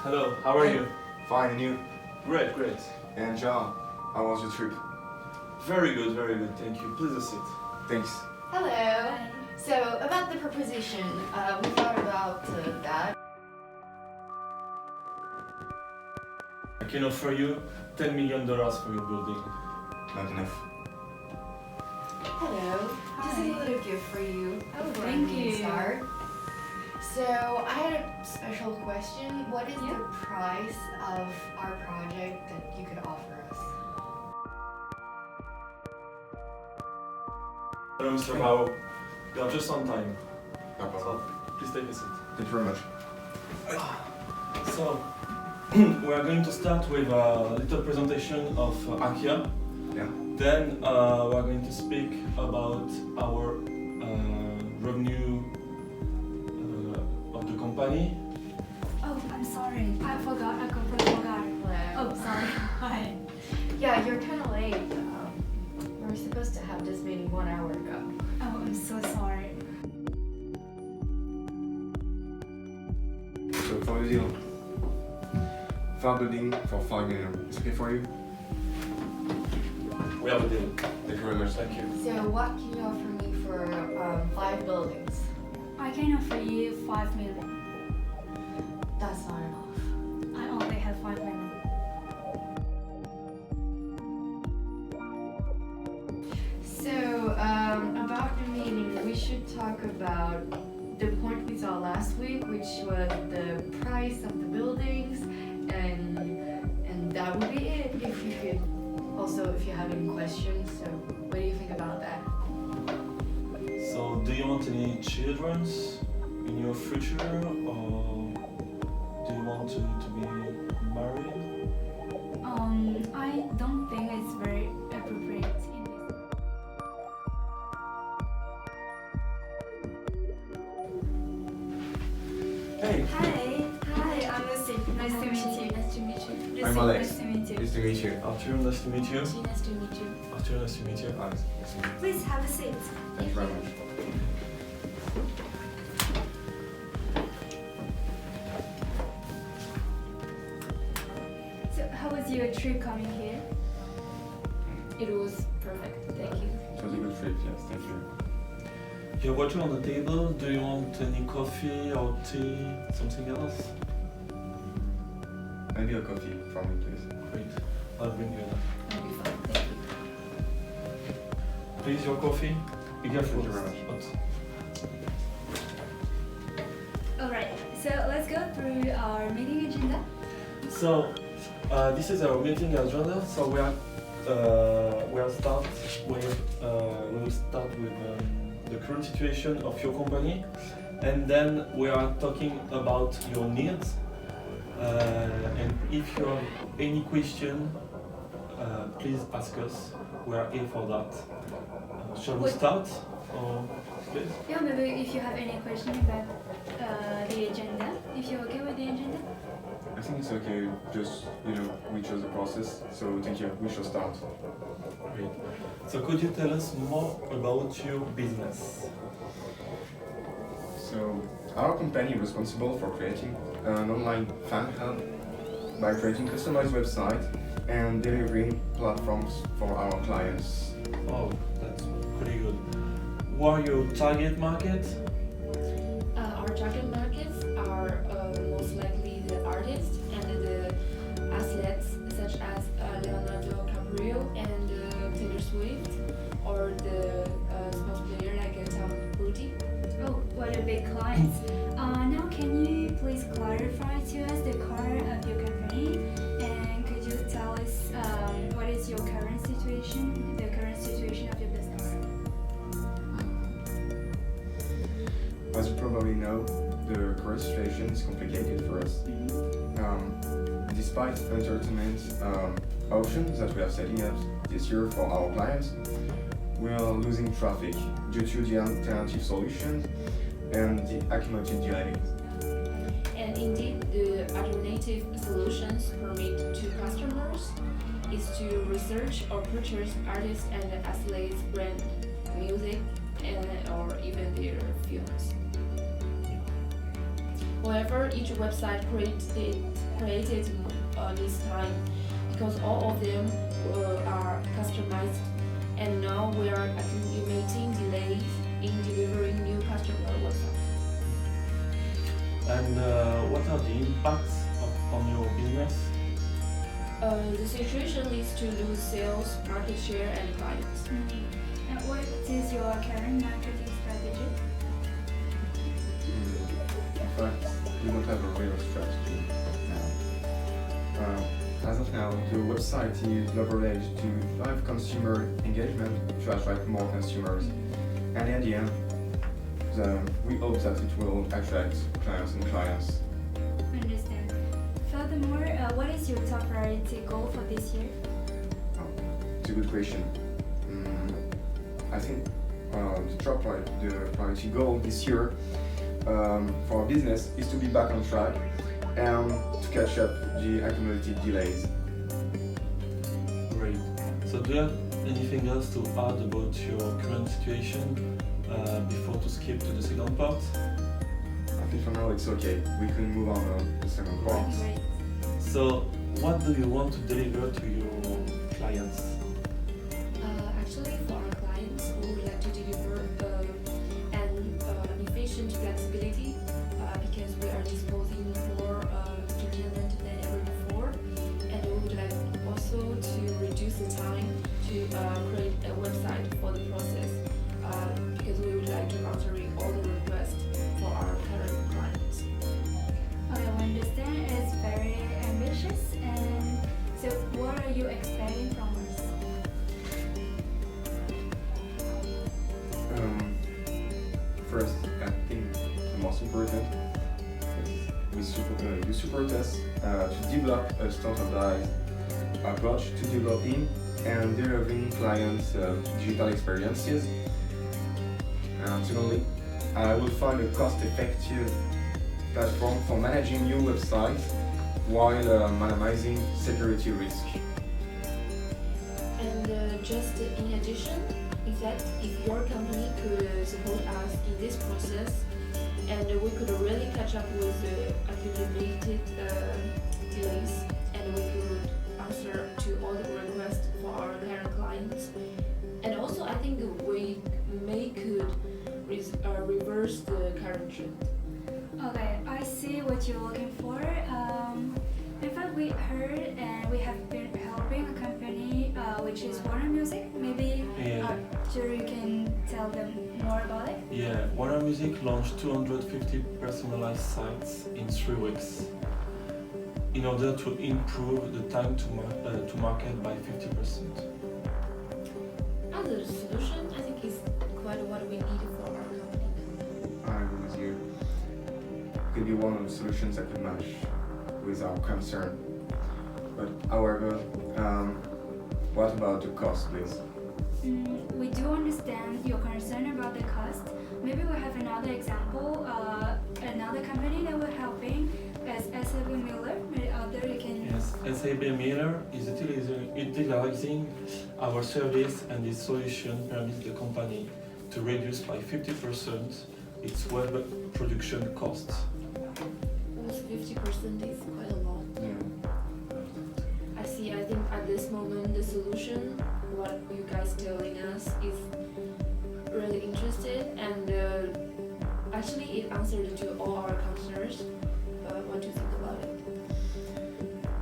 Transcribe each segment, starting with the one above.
Hello, how are you? Fine, and you? Great, great. And John, how was your trip? Very good, thank you. Please sit. Thanks. Hello. So, about the proposition, we thought about that. I can offer you $10 million for your building. Not enough. Hello. This is a little gift for you. Oh, before thank we you. start. So, I had a special question. What is the price of our project that you could offer us? Hello, Mr. Bao. You are just on time. No problem. So, please take a seat. Thank you very much. So, we are going to start with a little presentation of IKEA. Yeah. Then we are going to speak about our revenue of the company. Oh, I'm sorry. I completely forgot. Hello. Oh, sorry. Hi. Yeah, you're kind of late. We were supposed to have this meeting 1 hour ago. Oh, I'm so sorry. So, for the deal. File building for 5 million. It's okay for you? We have a deal. Thank you very much. Thank you. So, what can you offer me for 5 buildings? I can offer you 5 million. That's not enough. I only have 5 million. So, about the meeting, we should talk about the point we saw last week, which was the price of the buildings, and that would be it. If you could, also, if you have any questions. So, what do you think about that? So, do you want any children in your future, or do you want to be married? I don't think it's very appropriate in this. Hey. Hi, I'm Lucy. Nice to meet you. Nice to meet you. Lucy, I'm Alex. nice to meet you. Nice to meet you. Arthur, nice to meet you. Nice to meet you. Arthur, nice to meet you. Nice to meet you. Please have a seat. Thank you very much. So, how was your trip coming here? It was perfect. Thank you. It was a good trip, yes, thank you. Your water on the table. Do you want any coffee or tea? Something else? Maybe a coffee for me, please. Great. I'll bring you that. That'll be fine. Thank you. Please, your coffee. Be careful. Thank you very much. Alright, so let's go through our meeting agenda. So, this is our meeting agenda. So we will start with the current situation of your company, and then we are talking about your needs. And if you have any question, please ask us. We are here for that. Shall we Wait. start? Or please? Yeah, maybe if you have any question about the agenda, if you're okay with the agenda. I think it's okay, just, we chose the process, so thank you. We shall start. Great. So could you tell us more about your business? So, our company is responsible for creating an online fan hub by creating customized websites and delivering platforms for our clients. Oh, that's pretty good. Who are your target market? Our target markets are most likely the artists and the athletes such as Leonardo DiCaprio and Taylor Swift, or the sports player like Tom Brady. Oh, what a big client. Now can you please clarify to us the core of your company, and could you tell us what is your current situation, the current situation of your business? As you probably know, the current situation is complicated for us. Despite entertainment options that we are setting up this year for our clients, we are losing traffic due to the alternative solutions and the accumulated delays. And indeed, the alternative solutions permit to customers is to research or purchase artists and athletes' brand, music, or even their films. However, each website created this time because all of them are customized, and now we are accumulating delays in delivering new customer websites. And what are the impacts on your business? The situation leads to lose sales, market share, and clients. And what is your current marketing strategy? In fact, we don't have a real strategy now. As of now, the website is leveraged to drive consumer engagement to attract more consumers. And in the end, we hope that it will attract clients and clients. Understand. Furthermore, what is your top priority goal for this year? It's a good question. I think the top priority goal this year for our business is to be back on track and to catch up the accumulated delays. Great. So do you have anything else to add about your current situation before to skip to the second part? I think for now it's okay. We can move on to the second part. Great. So what do you want to deliver to your clients? Actually, for our clients, we would like to deliver an efficient flexibility because we are disposing more talent than ever before, and we would like also to reduce the time to create a website for the process because we would like to answer all the requests for our current clients. I understand it's very ambitious, and so what are you expecting from us? First, I think the most important is you support us to develop a standardized approach to developing and delivering clients digital experiences. And secondly, I will find a cost-effective platform for managing new websites while minimizing security risk. And just in addition, is that if your company could support us in this process and we could really catch up with the accumulated delays and we could answer to all the requests for our current clients. And also I think we could reverse the current trend. Okay, I see what you're looking for. In fact, we heard and we have been helping a company which is Warner Music. Maybe sure you can tell them more about it. Yeah, Warner Music launched 250 personalized sites in 3 weeks in order to improve the time to market by 50%. As a solution, I think is quite what we need for our company. I agree with you. Could be one of the solutions that could match with our concern. But however, what about the cost, please? We do understand your concern about the cost. Maybe we have another example, another company that we're helping as SAB Miller. Maybe other you can. Yes, SAB Miller is utilizing our service, and this solution permits the company to reduce by 50% its web production costs. Almost 50% is quite a lot. Yeah. I think at this moment the solution, what you guys telling us is really interested and actually it answered to all our concerns. What do you think about it?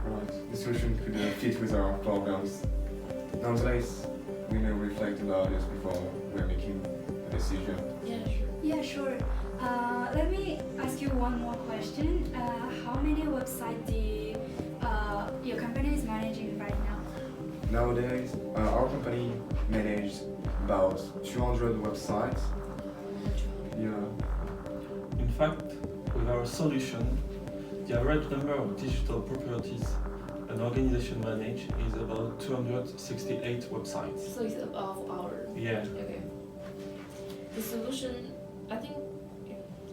Right. The solution could fit with our problems. Nonetheless, we may reflect about it before we're making a decision. Yeah, sure. Yeah, sure. Let me ask you one more question. How many websites your company is managing right now? Nowadays, our company manages about 200 websites. Yeah. In fact, with our solution, the average number of digital properties an organization manages is about 268 websites. So it's above our. Yeah. Okay. The solution, I think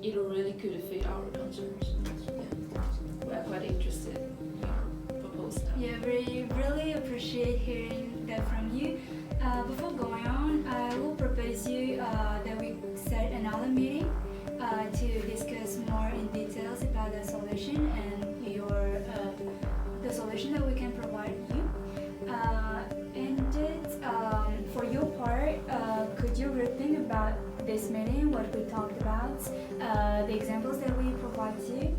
it really could fit our concerns. Yeah. We are quite interested in our proposal. Yeah, we really appreciate hearing that from you. Before going on, I will propose you that we set another meeting to discuss more in details about solution that we can provide you. For your part, could you rethink about this meeting, what we talked about, the examples that we provide to you,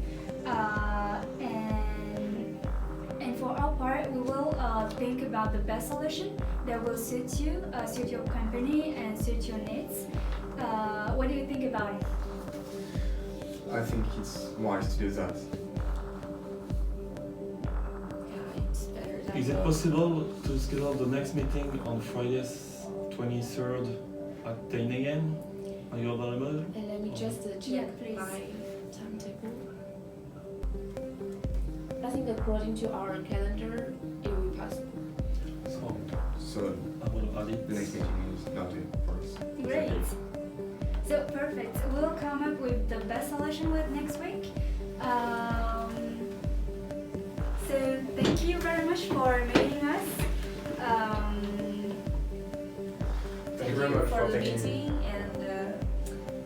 and for our part, we will think about the best solution that will suit you, suit your company, and suit your needs. What do you think about it? I think it's wise to do that. Yeah, it's better than Is it possible to schedule the next meeting on Friday 23rd at 10 a.m.? Are you available? And let me just Yeah, check please. my timetable. I think according to our calendar, it will be possible. So So I will add it. the next meeting is noted for us. Great. So perfect. We'll come up with the best solution with next week. So thank you very much for meeting us. Thank you very much for for the taking. meeting and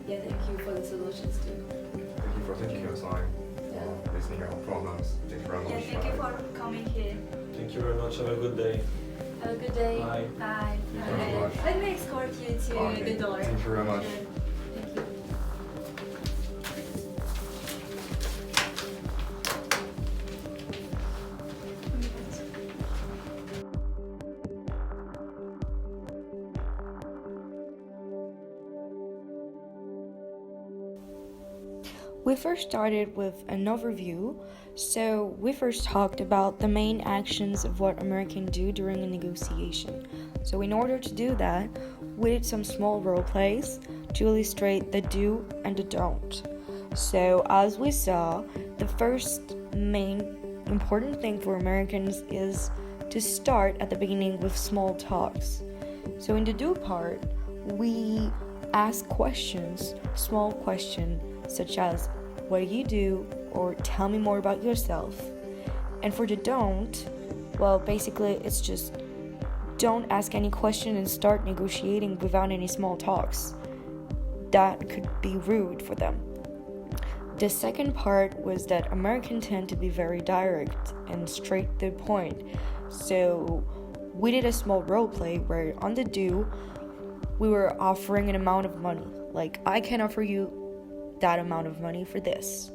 yeah, thank you for the solutions too. Thank you for taking your time, for listening our problems. Thank you very much. Yeah, thank you for coming here. Thank you very much. Have a good day. Have a good day. Bye. Bye. Thank you very much. Let me escort you to Okay, the door. Thank you very much. Thank you. We first started with an overview. So we first talked about the main actions of what Americans do during a negotiation. So in order to do that, we did some small role plays to illustrate the do and the don't. So as we saw, the first main important thing for Americans is to start at the beginning with small talks. So in the do part, we ask questions, small questions such as what do you do, or tell me more about yourself. And for the don't, well, basically it's just don't ask any question and start negotiating without any small talks. That could be rude for them. The second part was that Americans tend to be very direct and straight to the point. So we did a small role play where on the do, we were offering an amount of money. Like, I can offer you that amount of money for this.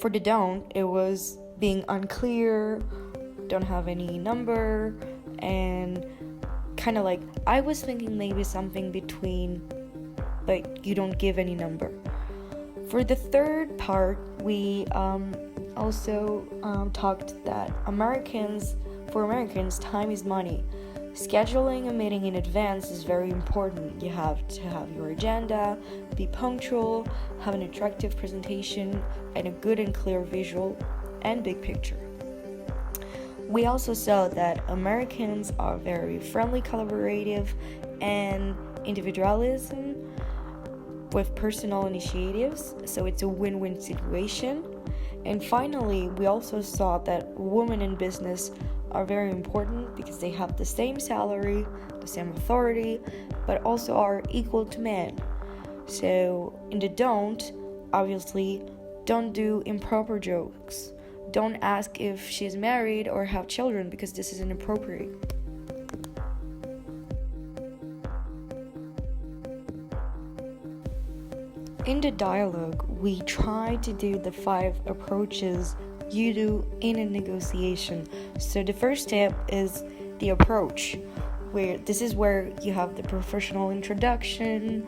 For the don't, it was being unclear, don't have any number, and kind of like, I was thinking maybe something between, but you don't give any number. For the third part, we also talked that for Americans, time is money. Scheduling a meeting in advance is very important. You have to have your agenda, be punctual, have an attractive presentation, and a good and clear visual and big picture. We also saw that Americans are very friendly, collaborative, and individualism with personal initiatives, so it's a win-win situation. And finally, we also saw that women in business are very important because they have the same salary, the same authority, but also are equal to men. So in the don't, obviously, don't do improper jokes. Don't ask if she's married or have children because this is inappropriate. In the dialogue, we try to do the 5 approaches you do in a negotiation. So the first step is the approach, where this is where you have the professional introduction,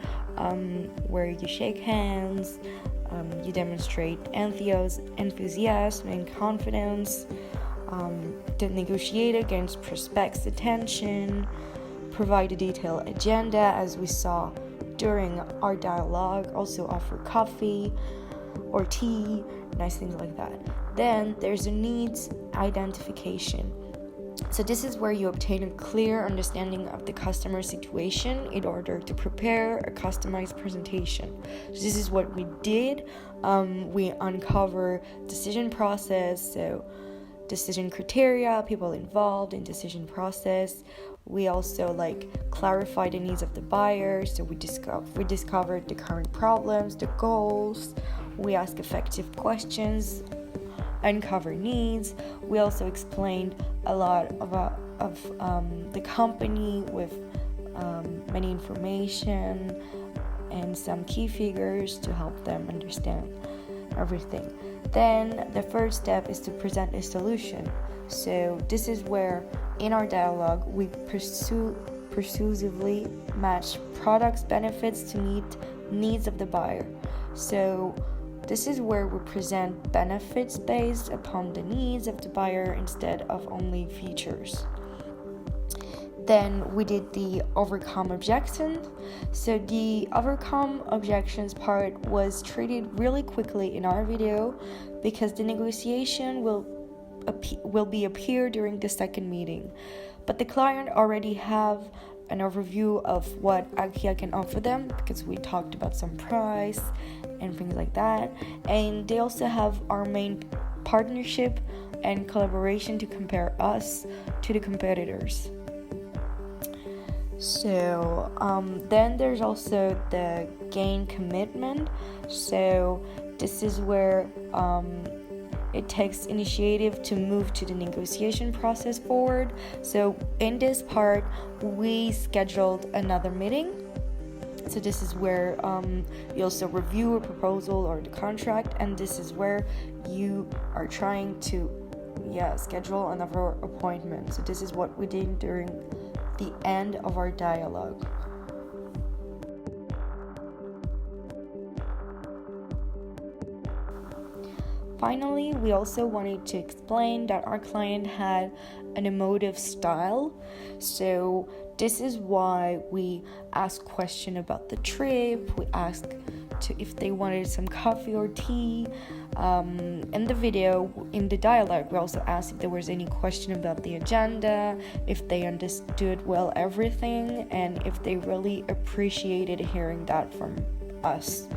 where you shake hands, you demonstrate enthusiasm and confidence, to negotiate against prospects' attention, provide a detailed agenda as we saw during our dialogue, also offer coffee or tea, nice things like that. Then there's a needs identification. So this is where you obtain a clear understanding of the customer situation in order to prepare a customized presentation. So this is what we did. We uncover decision process, so decision criteria, people involved in decision process. We also clarify the needs of the buyer, so we discovered the current problems, the goals. We ask effective questions uncover needs. We also explained a lot of the company with many information and some key figures to help them understand everything. Then the first step is to present a solution. So this is where in our dialogue we persuasively match products benefits to meet needs of the buyer. So this is where we present benefits based upon the needs of the buyer instead of only features. Then we did the overcome objections. So the overcome objections part was treated really quickly in our video because the negotiation will be appear during the second meeting. But the client already have an overview of what IKEA can offer them because we talked about some price and things like that. And they also have our main partnership and collaboration to compare us to the competitors. So then there's also the gain commitment. So this is where it takes initiative to move to the negotiation process forward. So in this part, we scheduled another meeting. So this is where you also review a proposal or the contract, and this is where you are trying to schedule another appointment. So this is what we did during the end of our dialogue. Finally, we also wanted to explain that our client had an emotive style. So this is why we asked questions about the trip. We asked if they wanted some coffee or tea. In the video, in the dialogue, we also asked if there was any question about the agenda, if they understood everything, and if they really appreciated hearing that from us.